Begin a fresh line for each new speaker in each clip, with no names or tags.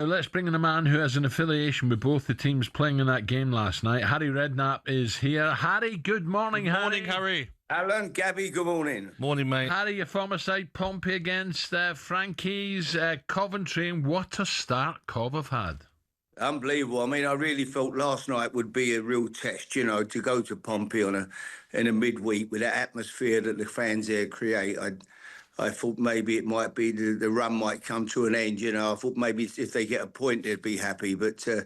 Let's bring in a man who has an affiliation with both the teams playing in that game last night. Harry Redknapp is here. Harry, good morning,
Good morning, Harry.
Alan, Gabby, good morning.
Morning, mate.
Harry, your former side, Pompey against Frankie's Coventry, and what a start Cov have had.
Unbelievable. I mean, I really thought last night would be a real test, you know, to go to Pompey in a midweek with that atmosphere that the fans there create. I thought maybe it might be the run might come to an end, you know. I thought maybe if they get a point, they'd be happy. But to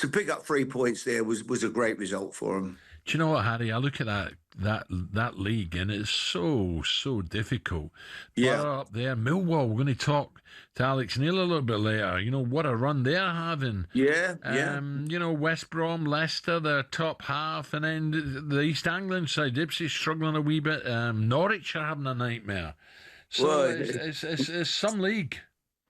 pick up 3 points there was a great result for them.
Do you know what, Harry? I look at that league, and it's so difficult.
Yeah.
But up there, Millwall. We're going to talk to Alex Neil a little bit later. You know what a run they're having.
Yeah.
You know, West Brom, Leicester, their top half, and then the East Anglia side, Ipswich struggling a wee bit. Norwich are having a nightmare. So
Well,
it's some league.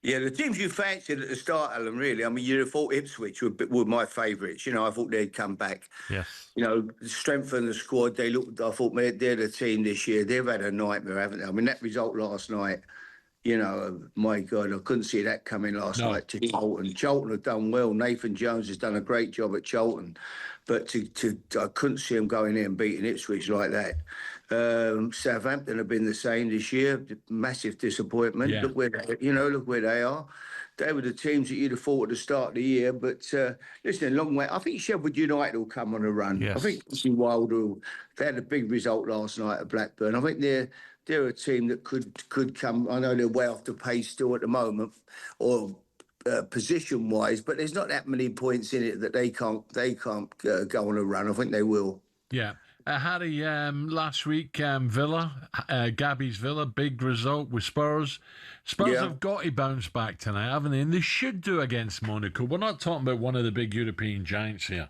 Yeah, the teams you fancied at the start, Alan, really. I mean, you'd have thought Ipswich were my favourites. You know, I thought they'd come back.
Yes.
You know, strengthen the squad. I thought they're the team this year. They've had a nightmare, haven't they? I mean, that result last night, you know, my God, I couldn't see that coming last night to Charlton. Charlton have done well. Nathan Jones has done a great job at Charlton. But I couldn't see them going in and beating Ipswich like that. Southampton have been the same this year. Massive disappointment.
Yeah.
Look where they are. They were the teams that you'd have thought at the start of the year. But listen, a long way. I think Sheffield United will come on a run.
Yes.
I think Wilder, they had a big result last night at Blackburn. I think they're a team that could come. I know they're way off the pace still at the moment, or position-wise, but there's not that many points in it that they can't go on a run. I think they will.
Yeah. Harry, last week, Villa, Gabby's Villa, big result with Spurs. Spurs have got to bounce back tonight, haven't they? And they should do against Monaco. We're not talking about one of the big European giants here.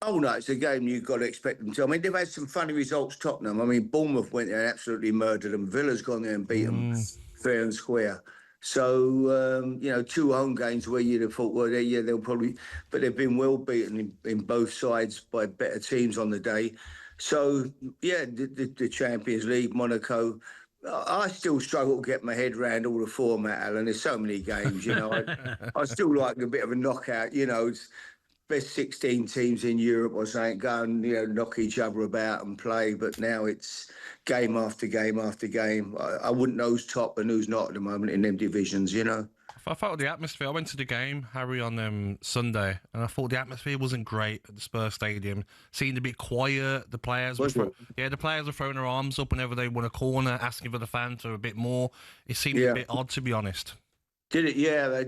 Oh, no, it's a game you've got to expect them to. I mean, they've had some funny results, Tottenham. I mean, Bournemouth went there and absolutely murdered them. Villa's gone there and beat them fair and square. So, you know, 2 home games where you'd have thought, well, they'll probably... But they've been well beaten in both sides by better teams on the day. So, yeah, the Champions League, Monaco, I still struggle to get my head around all the format, Alan. There's so many games, you know. I still like a bit of a knockout, you know. It's best 16 teams in Europe or something, go and, you know, knock each other about and play. But now it's game after game after game. I wouldn't know who's top and who's not at the moment in them divisions, you know.
I felt the atmosphere. I went to the game, Harry, on Sunday, and I thought the atmosphere wasn't great at the Spurs Stadium. Seemed a bit quiet. The players were throwing their arms up whenever they won a corner, asking for the fans for a bit more. It seemed a bit odd, to be honest.
Did it? Yeah.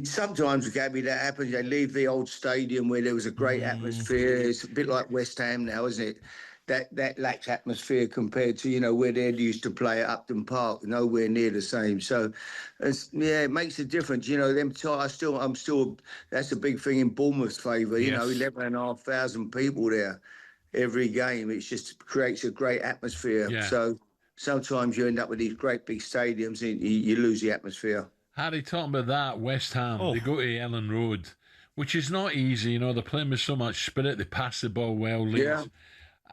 Sometimes, Gabby, that happens. They leave the old stadium where there was a great atmosphere. It's a bit like West Ham now, isn't it? That lacks atmosphere compared to, you know, where they used to play at Upton Park. Nowhere near the same. So, it makes a difference. You know, I'm still. That's a big thing in Bournemouth's favour. You know, 11,500 people there every game. It just creates a great atmosphere.
Yeah.
So sometimes you end up with these great big stadiums and you lose the atmosphere.
Harry, talking about that, West Ham, they go to Ellen Road, which is not easy. You know, they're playing with so much spirit. They pass the ball well. Leeds.
Yeah.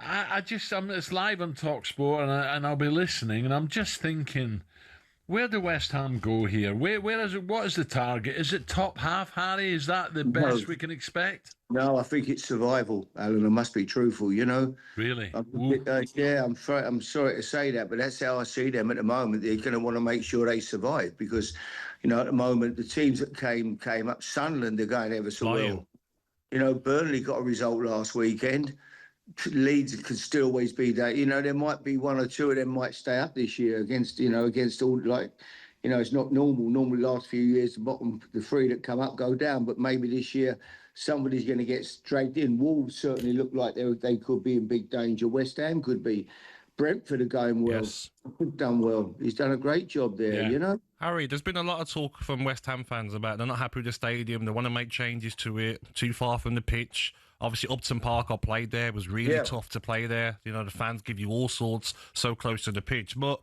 It's live on talkSPORT, and I'll be listening, and I'm just thinking, where do West Ham go here? Where is it? What is the target? Is it top half, Harry? Is that the best we can expect?
No, I think it's survival, Alan. I must be truthful, you know.
Really?
I'm sorry to say that, but that's how I see them at the moment. They're going to want to make sure they survive because, you know, at the moment, the teams that came up, Sunderland, they're going ever so well. You know, Burnley got a result last weekend. Leeds could still always be that. You know, there might be 1 or 2 of them might stay up this year against all, like, you know, it's not normal. Normally, last few years, the 3 that come up go down. But maybe this year, somebody's going to get dragged in. Wolves certainly look like they could be in big danger. West Ham could be. Brentford are going well.
Yes.
He's done well. He's done a great job there, you know.
Harry, there's been a lot of talk from West Ham fans about they're not happy with the stadium. They want to make changes to it. Too far from the pitch. Obviously, Upton Park, I played there. It was really tough to play there. You know, the fans give you all sorts so close to the pitch. But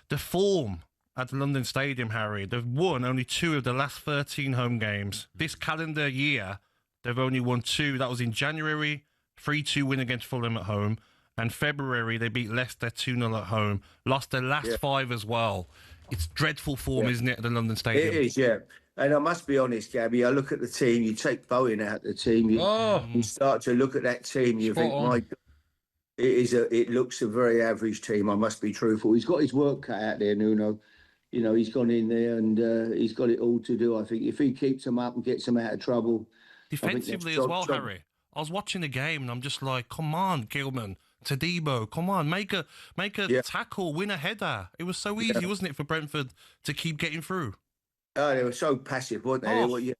the form at the London Stadium, Harry, they've won only 2 of the last 13 home games. This calendar year, they've only won 2. That was in January, 3-2 win against Fulham at home. And February, they beat Leicester 2-0 at home. Lost their last 5 as well. It's dreadful form, isn't it, at the London Stadium?
It is, yeah. And I must be honest, Gabby, I look at the team, you take Bowen out of the team, you start to look at that team, you think, my God, it looks a very average team, I must be truthful. He's got his work cut out there, Nuno. You know, he's gone in there and he's got it all to do, I think. If he keeps them up and gets them out of trouble.
Defensively as well, Harry. I was watching the game and I'm just like, come on, Gilman, Tadibo, come on, make a tackle, win a header. It was so easy, wasn't it, for Brentford to keep getting through?
Oh, they were so passive, weren't they?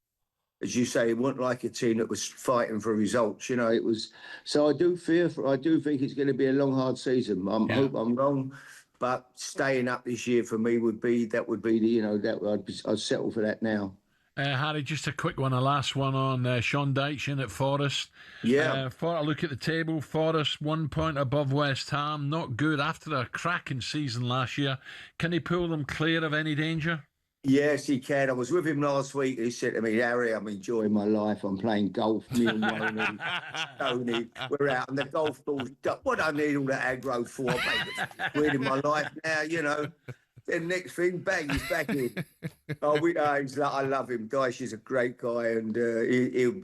As you say, it wasn't like a team that was fighting for results. You know, it was. So I do think it's going to be a long, hard season. I hope I'm wrong, but staying up this year for me would be I'd settle for that now.
Harry, just a quick one, a last one on Sean Dyche in at Forest.
Yeah.
I look at the table, Forest 1 point above West Ham. Not good after a cracking season last year. Can he pull them clear of any danger?
Yes, he can. I was with him last week. He said to me, Harry, I'm enjoying my life. I'm playing golf. Me and Wayne, Tony, we're out on the golf balls. What I need all that aggro for, mate? We're in my life now, you know. Then next thing, bang, he's back in. I love him. Dyche is a great guy, and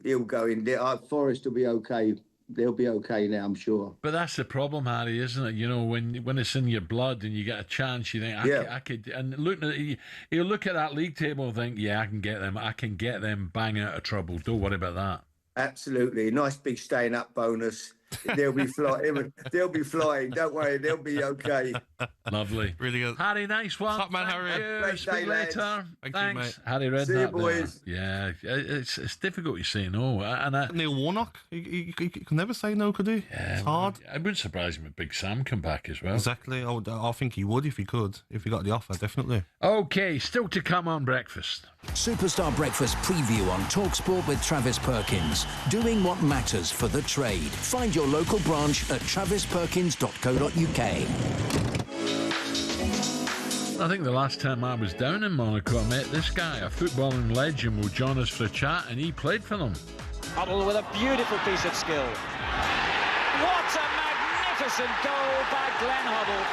he'll go in there. Forest will be okay. They'll be okay now, I'm sure.
But that's the problem, Harry, isn't it? You know, when it's in your blood and you get a chance, you think, I could. And he'll look at that league table and think, I can get them. I can get them bang out of trouble. Don't worry about that.
Absolutely. Nice big staying up bonus. They'll be flying. They'll be flying. Don't worry. They'll be okay.
Lovely.
Really good.
Harry, nice one.
Top man, Harry.
Speak later.
Thanks,
you, mate. Harry Redknapp.
See you, boys.
Yeah, it's difficult to say no.
Neil Warnock, he could never say no, could he?
Yeah,
it's hard.
It wouldn't surprise me if Big Sam come back as well.
Exactly. I think he would if he could. If he got the offer, definitely.
Okay, still to come on breakfast.
Superstar Breakfast preview on talkSPORT with Travis Perkins. Doing what matters for the trade. Find your local branch at travisperkins.co.uk.
I think the last time I was down in Monaco, I met this guy, a footballing legend, will join us for a chat, and he played for them.
Huddle with a beautiful piece of skill. What a magnificent goal by Glenn Huddle.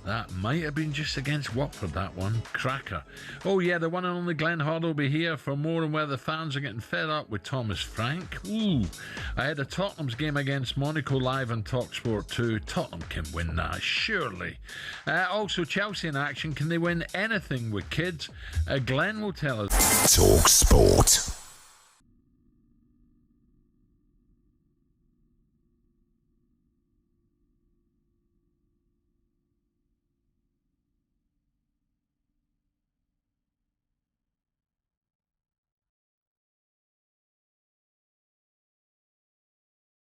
That might have been just against Watford, that one. Cracker. Oh, yeah, the one and only Glenn Hart will be here for more on where the fans are getting fed up with Thomas Frank. Ooh, I had the Tottenham's game against Monaco live on talkSPORT 2. Tottenham can win that, surely. Also, Chelsea in action. Can they win anything with kids? Glenn will tell us.
talkSPORT.